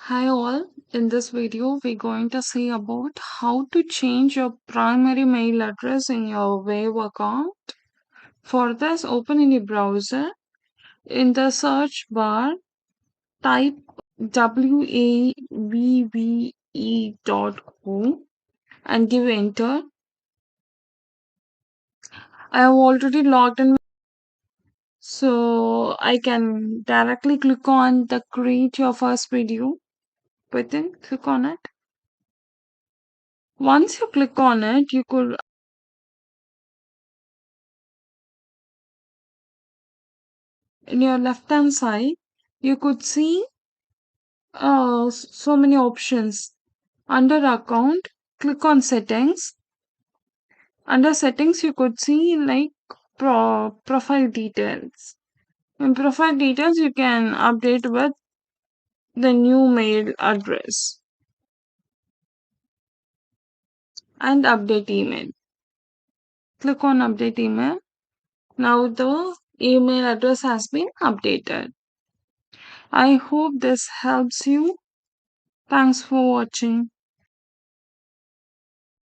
Hi all, in this video we're going to see about how to change your primary mail address in your Wavve account. For this, open in your browser. In the search bar, type wavve.co and give enter. I have already logged in, so I can directly click on the create your first video button. Click on it. Once you click on it, you could in your left hand side you could see so many options. Under account, click on settings. Under settings you could see like profile details. In profile details you can update with the new mail address and update email. Click on update email. Now the email address has been updated. I hope this helps you. Thanks for watching.